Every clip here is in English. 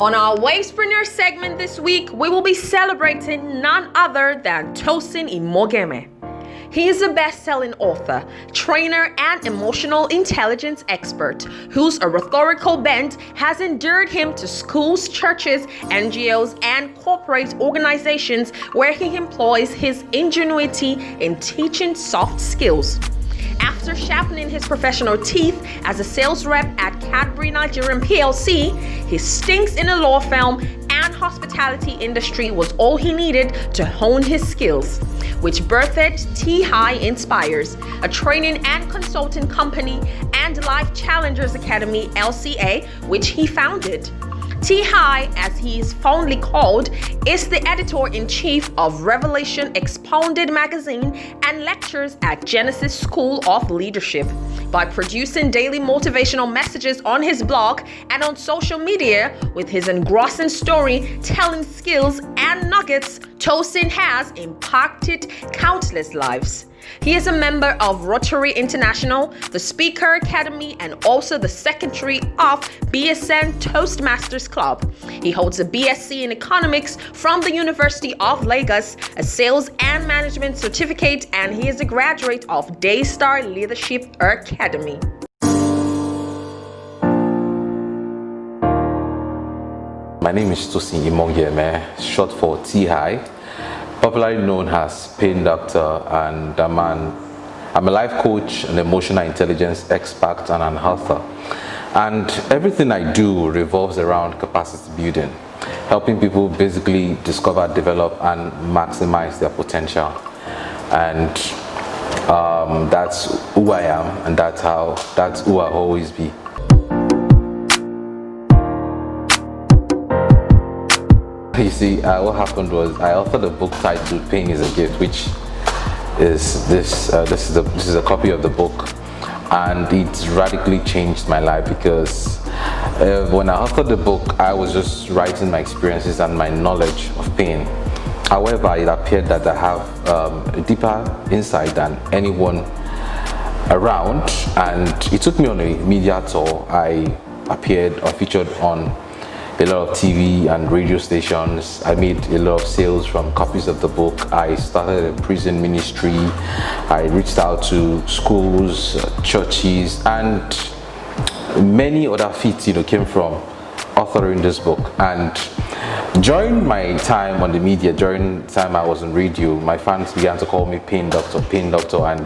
On our Wavespreneur segment this week, we will be celebrating none other than Tosin Imogeme. He is a best-selling author, trainer, and emotional intelligence expert whose oratorical bent has endeared him to schools, churches, NGOs, and corporate organizations where he employs his ingenuity in teaching soft skills. After sharpening his professional teeth as a sales rep at Cadbury Nigerian PLC, his stints in the law firm and hospitality industry was all he needed to hone his skills, which birthed T-High Inspires, a training and consulting company, and Life Challengers Academy, LCA, which he founded. T-High, as he is fondly called, is the editor-in-chief of Revelation Expounded magazine and lectures at Genesis School of Leadership. By producing daily motivational messages on his blog and on social media with his engrossing story-telling skills and nuggets, Tosin has impacted countless lives. He is a member of Rotary International, the Speaker Academy, and also the secretary of BSN Toastmasters Club. He holds a BSc in Economics from the University of Lagos, a Sales and Management certificate, and he is a graduate of Daystar Leadership Academy. My name is Tosin Imogeme, short for T-High, popularly known as Pain Doctor, and I'm a life coach, an emotional intelligence expert, and an author. And everything I do revolves around capacity building, helping people basically discover, develop, and maximize their potential. And that's who I am, and that's who I'll always be. You see, what happened was I authored a book titled "Pain is a Gift," which is this is a copy of the book, and it radically changed my life because when I authored the book, I was just writing my experiences and my knowledge of pain. However, it appeared that I have a deeper insight than anyone around, and it took me on a media tour. I appeared or featured on a lot of TV and radio stations. I made a lot of sales from copies of the book. I started a prison ministry. I reached out to schools, churches, and many other feats came from authoring this book. And during my time on the media, during the time I was on radio, my fans began to call me Pain Doctor, and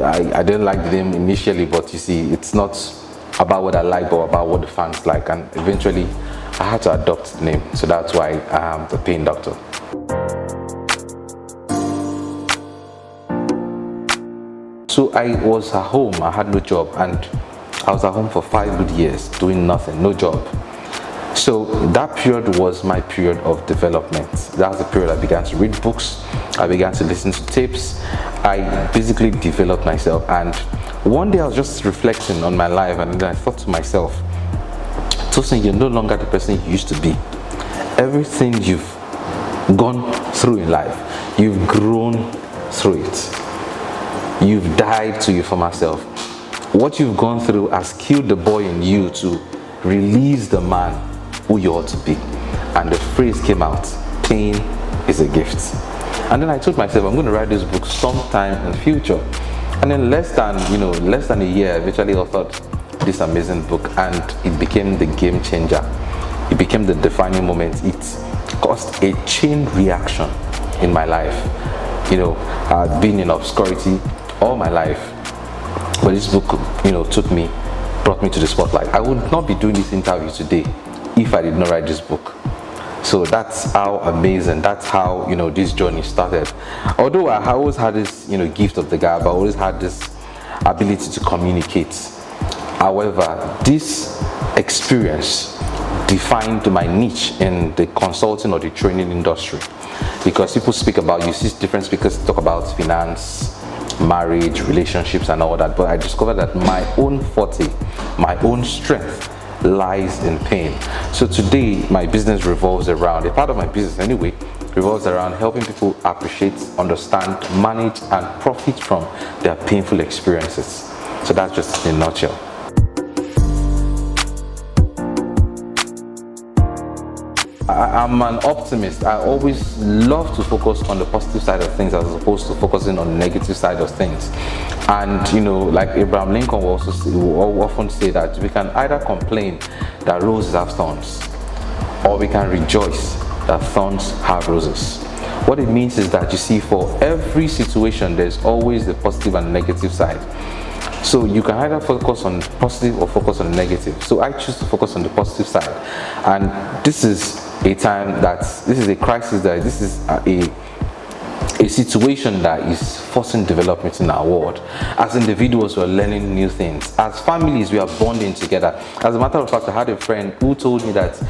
I didn't like the name initially, but you see, it's not about what I like, but about what the fans like, and eventually I had to adopt the name, so that's why I am the Pain Doctor. So I was at home, I had no job, and I was at home for 5 good years doing nothing, no job. So that period was my period of development. That was the period I began to read books, I began to listen to tapes. I basically developed myself, and one day I was just reflecting on my life, and then I thought to myself, Tosin, you're no longer the person you used to be. Everything you've gone through in life, you've grown through it. You've died to your former self. What you've gone through has killed the boy in you to release the man who you ought to be. And the phrase came out, pain is a gift. And then I told myself, I'm going to write this book sometime in the future. And then less than a year, I eventually authored this amazing book, and it became the game changer. It became the defining moment. It caused a chain reaction in my life. I had been in obscurity all my life, but this book, brought me to the spotlight. I would not be doing this interview today if I did not write this book. So that's how amazing, that's how this journey started. Although I always had this gift of the gab, I always had this ability to communicate. However, this experience defined my niche in the consulting or the training industry, because people speak about, you see different speakers talk about finance, marriage, relationships, and all that, but I discovered that my own forte, my own strength lies in pain. So today my business revolves around, a part of my business anyway, revolves around helping people appreciate, understand, manage, and profit from their painful experiences. So that's just in a nutshell. I'm an optimist. I always love to focus on the positive side of things as opposed to focusing on the negative side of things. And like Abraham Lincoln will often say that we can either complain that roses have thorns, or we can rejoice that thorns have roses. What it means is that, you see, for every situation there's always the positive and negative side. So you can either focus on positive or focus on negative. So I choose to focus on the positive side. And this is a time this is a crisis, that this is a situation that is forcing development in our world. As individuals, we are learning new things. As families, we are bonding together. As a matter of fact, I had a friend who told me that,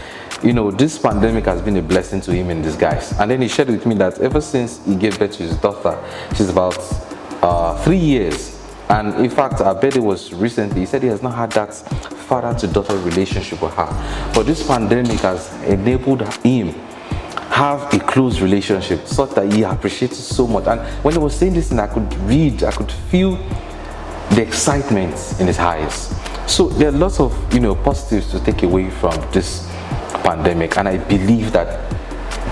this pandemic has been a blessing to him in disguise. And then he shared with me that ever since he gave birth to his daughter, she's about 3 years. And in fact, our birthday was recently. He said he has not had that father-to-daughter relationship with her. But this pandemic has enabled him have a close relationship, such that he appreciates it so much. And when he was saying this, and I could feel the excitement in his eyes. So there are lots of positives to take away from this pandemic, and I believe that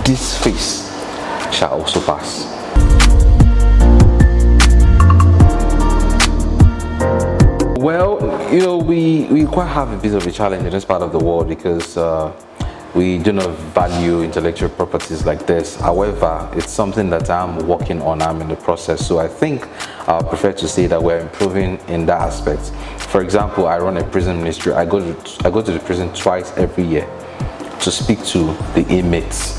this phase shall also pass. Well, we quite have a bit of a challenge in this part of the world because we do not value intellectual properties like this. However, it's something that I'm working on. I'm in the process. So I think I prefer to say that we're improving in that aspect. For example, I run a prison ministry. I go to the prison twice every year to speak to the inmates,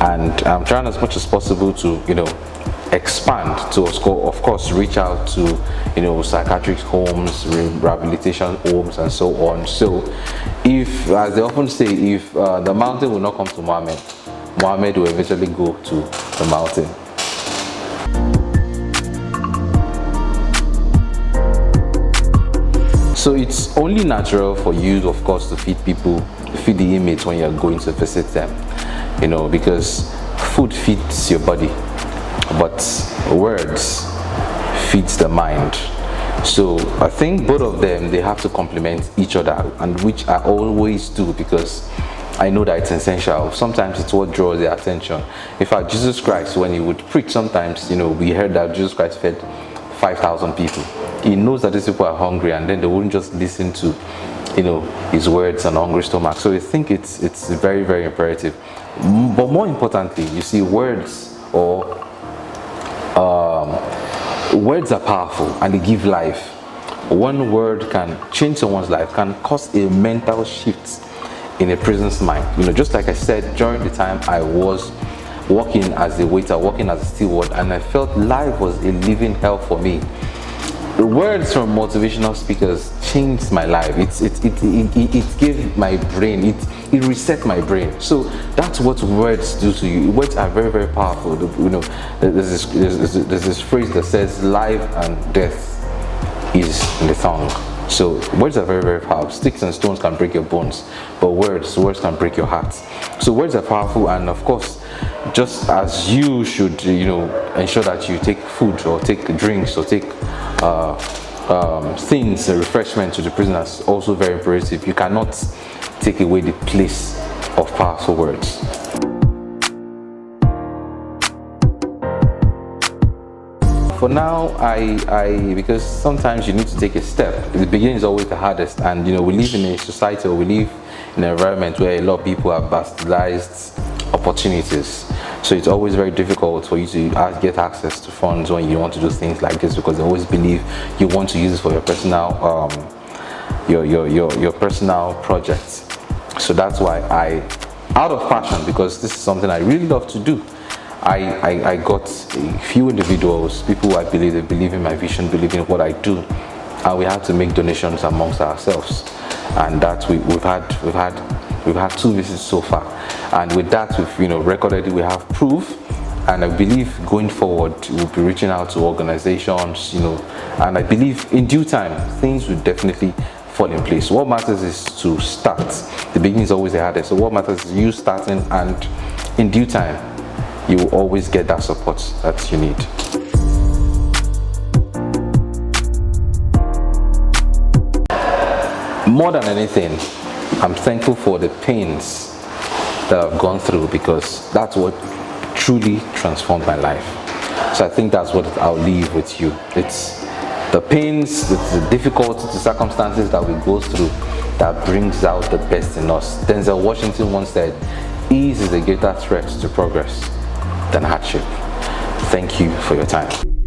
and I'm trying as much as possible to expand to, of course, reach out to psychiatric homes, rehabilitation homes, and so on. So if, as they often say, if the mountain will not come to Muhammad will eventually go to the mountain. So it's only natural for you, of course, to feed the inmates when you're going to visit them, because food feeds your body, but words feeds the mind. So I think both of them, they have to complement each other, and which I always do, because I know that it's essential. Sometimes it's what draws their attention. In fact, Jesus Christ, when he would preach, sometimes we heard that Jesus Christ fed 5,000 people. He knows that these people are hungry, and then they wouldn't just listen to his words and hungry stomach. So I think it's very, very imperative. But more importantly, you see, words are powerful, and they give life. One word can change someone's life, can cause a mental shift in a person's mind. Just like I said, during the time I was working as a waiter, working as a steward, and I felt life was a living hell for me. The words from motivational speakers changed my life. It gave my brain, it reset my brain. So that's what words do to you. Words are very, very powerful. There's this phrase that says life and death is in the tongue. So words are very, very powerful. Sticks and stones can break your bones, but words can break your heart. So words are powerful, and of course, just as you should ensure that you take food or take drinks or take things, refreshment to the prisoners, also very imperative. You cannot take away the place of powerful words. For now, because sometimes you need to take a step. The beginning is always the hardest, and we live in a society, or we live in an environment where a lot of people have bastardized opportunities. So it's always very difficult for you to get access to funds when you want to do things like this, because they always believe you want to use it for your personal your personal projects. So that's why out of passion, because this is something I really love to do, I got a few individuals, people who I believe they believe in my vision, believe in what I do, and we had to make donations amongst ourselves. And that we've had 2 visits so far, and with that we've recorded it, we have proof, and I believe going forward we'll be reaching out to organizations, and I believe in due time things will definitely fall in place. What matters is to start. The beginning is always the hardest, so what matters is you starting, and in due time you will always get that support that you need. More than anything, I'm thankful for the pains that I've gone through, because that's what truly transformed my life. So I think that's what I'll leave with you. It's the pains, it's the difficulties, the circumstances that we go through that brings out the best in us. Denzel Washington once said, ease is a greater threat to progress than hardship. Thank you for your time.